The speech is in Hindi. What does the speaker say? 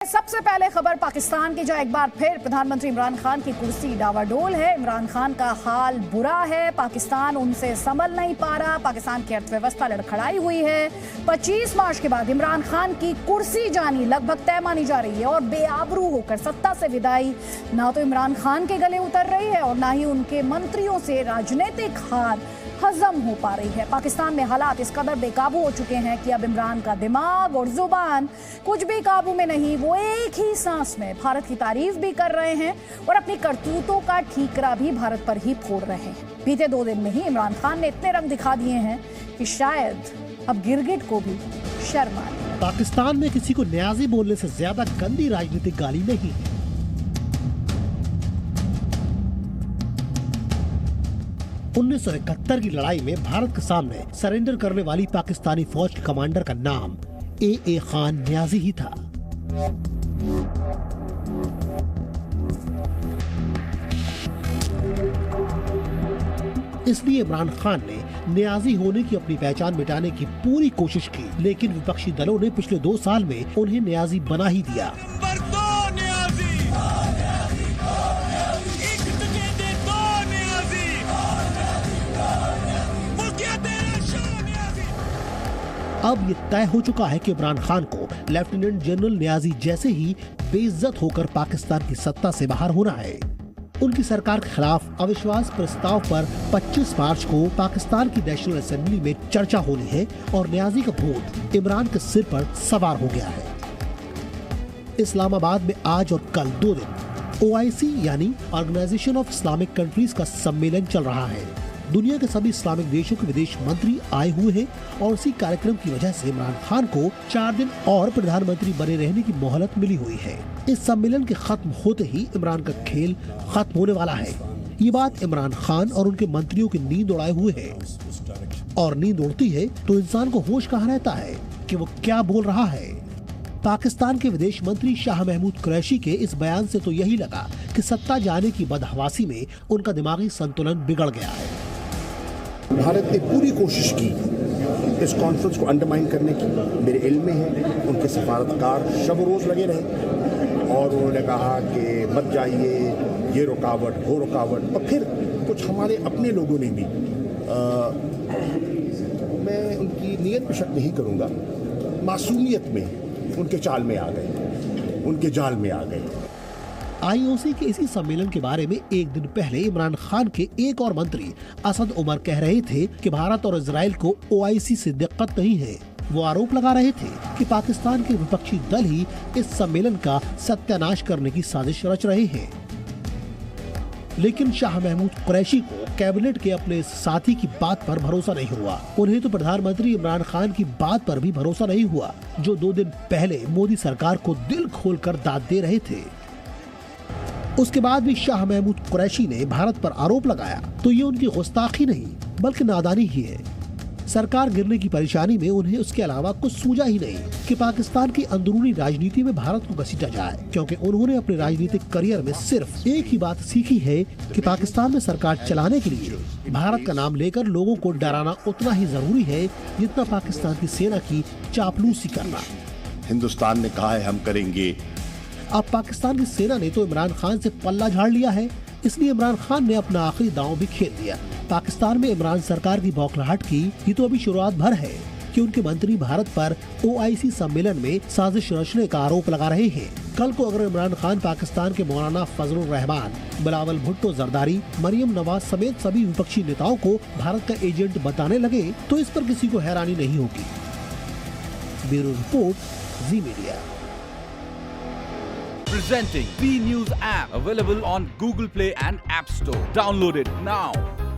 सबसे पहले खबर पाकिस्तान की, जहां एक बार फिर प्रधानमंत्री इमरान खान की कुर्सी डावाडोल है। इमरान खान का हाल बुरा है, पाकिस्तान उनसे संभल नहीं पा रहा, पाकिस्तान की अर्थव्यवस्था लड़खड़ाई हुई है। 25 मार्च के बाद इमरान खान की कुर्सी जानी लगभग तय मानी जा रही है और बेआबरू होकर सत्ता से विदाई ना तो इमरान खान के गले उतर रही है और ना ही उनके मंत्रियों से राजनीतिक हार हजम हो पा रही है। पाकिस्तान में हालात इस कदर बेकाबू हो चुके हैं कि अब इमरान का दिमाग और जुबान कुछ भी काबू में नहीं। वो एक ही सांस में भारत की तारीफ भी कर रहे हैं और अपनी करतूतों का ठीकरा भी भारत पर ही फोड़ रहे हैं। बीते 2 दिन में ही इमरान खान ने इतने रंग दिखा दिए हैं कि शायद अब गिरगिट को भी शर्म आ रही है। पाकिस्तान में किसी को न्याजी बोलने से ज्यादा गंदी राजनीतिक गाली नहीं है। 1971 की लड़ाई में भारत के सामने सरेंडर करने वाली पाकिस्तानी फौज के कमांडर का नाम ए खान न्याजी ही था। इसलिए इमरान खान ने न्याजी होने की अपनी पहचान मिटाने की पूरी कोशिश की, लेकिन विपक्षी दलों ने पिछले 2 साल में उन्हें न्याजी बना ही दिया। अब ये तय हो चुका है कि इमरान खान को लेफ्टिनेंट जनरल न्याजी जैसे ही बेइज्जत होकर पाकिस्तान की सत्ता से बाहर होना है। उनकी सरकार के खिलाफ अविश्वास प्रस्ताव पर 25 मार्च को पाकिस्तान की नेशनल असेंबली में चर्चा होनी है और न्याजी का भूत इमरान के सिर पर सवार हो गया है। इस्लामाबाद में आज और कल 2 दिन OIC यानी ऑर्गेनाइजेशन ऑफ इस्लामिक कंट्रीज का सम्मेलन चल रहा है। दुनिया के सभी इस्लामिक देशों के विदेश मंत्री आए हुए हैं और इसी कार्यक्रम की वजह से इमरान खान को 4 दिन और प्रधानमंत्री बने रहने की मोहलत मिली हुई है। इस सम्मेलन के खत्म होते ही इमरान का खेल खत्म होने वाला है। ये बात इमरान खान और उनके मंत्रियों की नींद उड़ाए हुए है और नींद उड़ती है तो इंसान को होश कहाँ रहता है कि वो क्या बोल रहा है। पाकिस्तान के विदेश मंत्री शाह महमूद कुरैशी के इस बयान से तो यही लगा कि सत्ता जाने की बदहवासी में उनका दिमागी संतुलन बिगड़ गया है। भारत ने पूरी कोशिश की इस कॉन्फ्रेंस को अंडरमाइन करने की। मेरे इल्म में है उनके सफारतकार शब रोज लगे रहे और उन्होंने कहा कि मत जाइए, ये रुकावट वो रुकावट, और फिर कुछ हमारे अपने लोगों ने भी मैं उनकी नीयत पे शक नहीं करूँगा, मासूमियत में उनके चाल में आ गए, उनके जाल में आ गए। IOC के इसी सम्मेलन के बारे में एक दिन पहले इमरान खान के एक और मंत्री असद उमर कह रहे थे कि भारत और इजराइल को OIC से दिक्कत नहीं है। वो आरोप लगा रहे थे कि पाकिस्तान के विपक्षी दल ही इस सम्मेलन का सत्यानाश करने की साजिश रच रहे हैं। लेकिन शाह महमूद कुरैशी को कैबिनेट के अपने साथी की बात पर भरोसा नहीं हुआ। उन्हें तो प्रधानमंत्री इमरान खान की बात पर भी भरोसा नहीं हुआ, जो 2 दिन पहले मोदी सरकार को दिल खोलकर दाद दे रहे थे। उसके बाद भी शाह महमूद कुरैशी ने भारत पर आरोप लगाया तो ये उनकी गुस्ताखी नहीं बल्कि नादानी ही है। सरकार गिरने की परेशानी में उन्हें उसके अलावा कुछ सूझा ही नहीं कि पाकिस्तान की अंदरूनी राजनीति में भारत को घसीटा जाए, क्योंकि उन्होंने अपने राजनीतिक करियर में सिर्फ एक ही बात सीखी है कि पाकिस्तान में सरकार चलाने के लिए भारत का नाम लेकर लोगों को डराना उतना ही जरूरी है जितना पाकिस्तान की सेना की चापलूसी करना। हिंदुस्तान ने कहा है हम करेंगे। अब पाकिस्तान की सेना ने तो इमरान खान से पल्ला झाड़ लिया है, इसलिए इमरान खान ने अपना आखिरी दांव भी खेल दिया। पाकिस्तान में इमरान सरकार की बौखलाहट की ये तो अभी शुरुआत भर है कि उनके मंत्री भारत पर OIC सम्मेलन में साजिश रचने का आरोप लगा रहे हैं। कल को अगर इमरान खान पाकिस्तान के मौलाना फजलुर रहमान, बिलावल भुट्टो जरदारी, मरियम नवाज समेत सभी विपक्षी नेताओं को भारत का एजेंट बताने लगे तो इस पर किसी को हैरानी नहीं होगी। Bureau report, ji media. Presenting B News app, available on Google Play and App Store. Download it now.